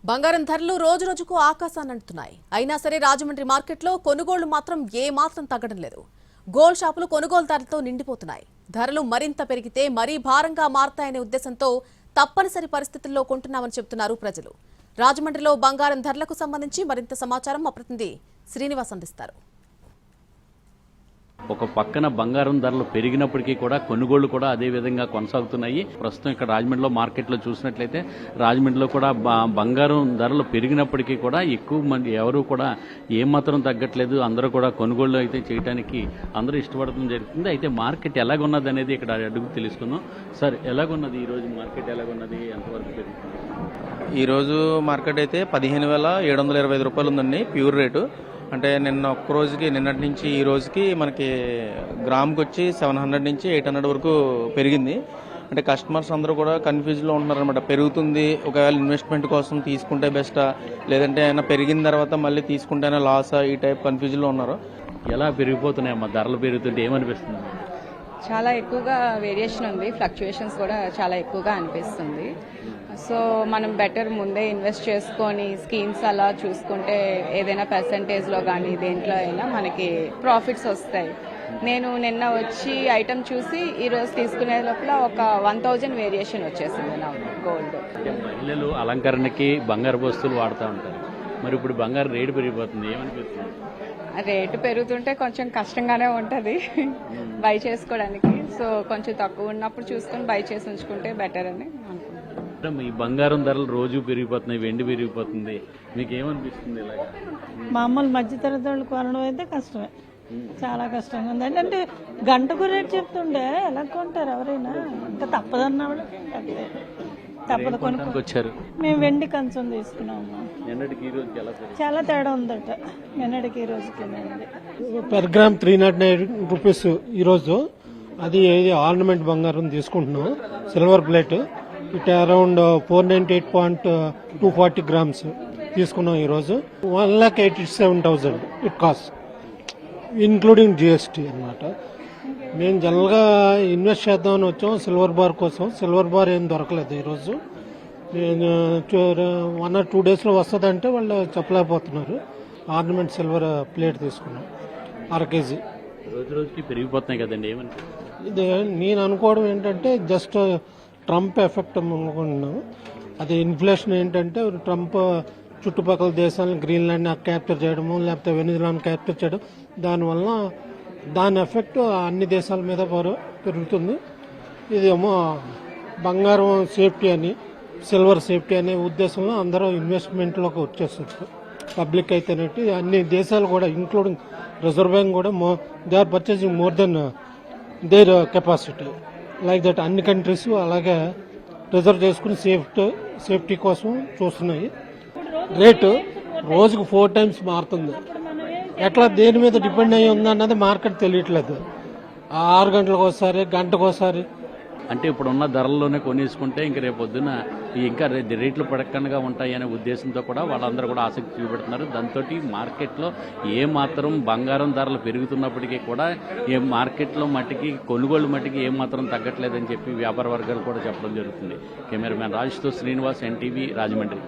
బంగారం ధరలు రోజు రోజుకు ఆకాశాన్ని అంటున్నాయి. అయినా సరే రాజమండ్రి మార్కెట్లో కొనుగోళ్లు మాత్రం ఏమాత్రం తగ్గడం లేదు. గోల్డ్ షాపులు కొనుగోలుదారులతో నిండిపోతున్నాయి. ధరలు మరింత పెరిగితే మరీ భారంగా మారతాయనే ఉద్దేశంతో తప్పనిసరి పరిస్థితుల్లో కొంటున్నామని చెబుతున్నారు ప్రజలు. రాజమండ్రిలో బంగారం ధరలకు సంబంధించి మరింత సమాచారం మా ప్రతినిధి శ్రీనివాస్ అందిస్తారు. ఒక పక్కన బంగారం ధరలు పెరిగినప్పటికీ కూడా కొనుగోళ్లు కూడా అదే విధంగా కొనసాగుతున్నాయి. ప్రస్తుతం ఇక్కడ రాజమండ్రిలో మార్కెట్లో చూసినట్లయితే రాజమండ్రిలో కూడా బంగారం ధరలు పెరిగినప్పటికీ కూడా ఎక్కువ మంది ఎవరు కూడా ఏమాత్రం తగ్గట్లేదు. అందరూ కూడా కొనుగోళ్లు అయితే చేయడానికి అందరూ ఇష్టపడటం జరుగుతుంది. అయితే మార్కెట్ ఎలాగున్నది అనేది ఇక్కడ అడుగు తెలుసుకుందాం. సార్, ఎలాగున్నది ఈరోజు మార్కెట్, ఎలాగున్నది, ఎంతవరకు పెరుగుతుంది? ఈరోజు మార్కెట్ అయితే 15,725 రూపాయలు ఉందండి ప్యూర్ రేటు. అంటే నిన్న ఒక్క రోజుకి, నిన్నటి నుంచి ఈ రోజుకి మనకి గ్రామ్కి వచ్చి 700 నుంచి 800 వరకు పెరిగింది. అంటే కస్టమర్స్ అందరూ కూడా కన్ఫ్యూజ్లో ఉంటున్నారు అనమాట. పెరుగుతుంది, ఒకవేళ ఇన్వెస్ట్మెంట్ కోసం తీసుకుంటే బెస్టా, లేదంటే అయినా పెరిగిన తర్వాత మళ్ళీ తీసుకుంటేనే లాసా, ఈ టైప్ కన్ఫ్యూజ్లో ఉన్నారు. ఎలా పెరిగిపోతున్నాయమ్మా ధరలు? పెరుగుతుంటే ఏమనిపిస్తుంది? చాలా ఎక్కువగా వేరియేషన్ ఉంది, ఫ్లక్చుయేషన్స్ కూడా చాలా ఎక్కువగా అనిపిస్తుంది. సో మనం బెటర్ ముందే ఇన్వెస్ట్ చేసుకొని స్కీమ్స్ అలా చూసుకుంటే ఏదైనా పర్సంటేజ్లో కానీ దేంట్లో అయినా మనకి ప్రాఫిట్స్ వస్తాయి. నేను నిన్న వచ్చి ఐటమ్ చూసి ఈరోజు తీసుకునే లోపల ఒక 1000 వేరియేషన్ వచ్చేసింది నా గోల్డ్. మహిళలు అలంకరణకి బంగారు వస్తువులు వాడుతూ ఉంటారు. మరి ఇప్పుడు బంగారు రేటు పెరిగిపోతుంది, ఏమనిపిస్తుంది? రేటు పెరుగుతుంటే కొంచెం కష్టంగానే ఉంటుంది బై చేసుకోవడానికి. సో కొంచెం తక్కువ ఉన్నప్పుడు చూసుకొని బై చేసి ఉంచుకుంటే బెటర్ అని అనుకుంటున్నాను. ఈ బంగారం ధరలు రోజు పెరిగిపోతున్నాయి, వెండి పెరిగిపోతుంది, మీకు ఏమనిపిస్తుంది? ఇలాగా మామూలు మధ్యతరగతి వాళ్ళు కొనడం అయితే కష్టమే, చాలా కష్టంగా ఉంది. అంటే గంటకు రేటు చెప్తుండే ఎలా కొంటారు ఎవరైనా? ఇంకా తప్పదన్న వాళ్ళకి అంతే, తప్పదు వచ్చారు. మేము వెండి కంచం తీసుకున్నాము. చాలా తేడా ఉందట నిన్నటికి ఈ రోజుకి. పర్ గ్రామ్ 309 రూపీస్ ఈరోజు. అది ఆర్నమెంట్ బంగారం తీసుకుంటున్నాం, silver plate. It around 498.240 grams తీసుకున్నాం ఈరోజు. 1,87,000 ఇట్ కాస్ట్, ఇన్క్లూడింగ్ జిఎస్టీ అనమాట. మేము జనరల్గా ఇన్వెస్ట్ చేద్దామని వచ్చాం సిల్వర్ బార్ కోసం. సిల్వర్ బార్ ఏం దొరకలేదు ఈరోజు. నేను 1 or 2 daysలో వస్తుందంటే వాళ్ళు చెప్పలేకపోతున్నారు. ఆర్నమెంట్ సిల్వర్ ప్లేట్ తీసుకున్నాం 1/2 kg. రోజు రోజుకి పెరిగిపోతున్నాయి కదండి, ఏమని? ఇది నేను అనుకోవడం ఏంటంటే జస్ట్ ట్రంప్ ఎఫెక్ట్ అనుకుంటున్నాం. అది ఇన్ఫ్లేషన్ ఏంటంటే ట్రంప్ చుట్టుపక్కల దేశాలను గ్రీన్లాండ్ని క్యాప్చర్ చేయడము, లేకపోతే వెనిజులాను క్యాప్చర్ చేయడం, దానివల్ల దాని ఎఫెక్ట్ అన్ని దేశాల మీద పెరుగుతుంది. ఇదేమో బంగారం సేఫ్టీ అని, సిల్వర్ సేఫ్టీ అనే ఉద్దేశంలో అందరూ ఇన్వెస్ట్మెంట్లోకి వచ్చేస్తారు. పబ్లిక్ అయితేనట్టు అన్ని దేశాలు కూడా ఇంక్లూడింగ్ రిజర్వ్ బ్యాంక్ కూడా they are purchasing more than their capacity. Like that అన్ని కంట్రీస్ అలాగే రిజర్వ్ చేసుకుని సేఫ్టీ కోసం చూస్తున్నాయి. రేటు రోజుకు 4 times మారుతుంది. ఎట్లా దేని మీద డిపెండ్ అయ్యి ఉందన్నది మార్కెట్ తెలియట్లేదు. 6 గంటలకు ఒకసారి, గంటకు ఒకసారి. అంటే ఇప్పుడున్న ధరల్లోనే కొనేసుకుంటే ఇంక రేపొద్దున ఇంకా రేట్లు పడకుండా ఉంటాయి అనే ఉద్దేశంతో కూడా వాళ్ళందరూ కూడా ఆసక్తి చూపెడుతున్నారు. దాంతో మార్కెట్లో ఏ మాత్రం బంగారం ధరలు పెరుగుతున్నప్పటికీ కూడా ఏ మార్కెట్లో మట్టికి కొనుగోలు మట్టికి ఏమాత్రం తగ్గట్లేదని చెప్పి వ్యాపార వర్గాలు కూడా చెప్పడం జరుగుతుంది. కెమెరామ్యాన్ రాజేష్తో శ్రీనివాస్, NTV, రాజమండ్రి.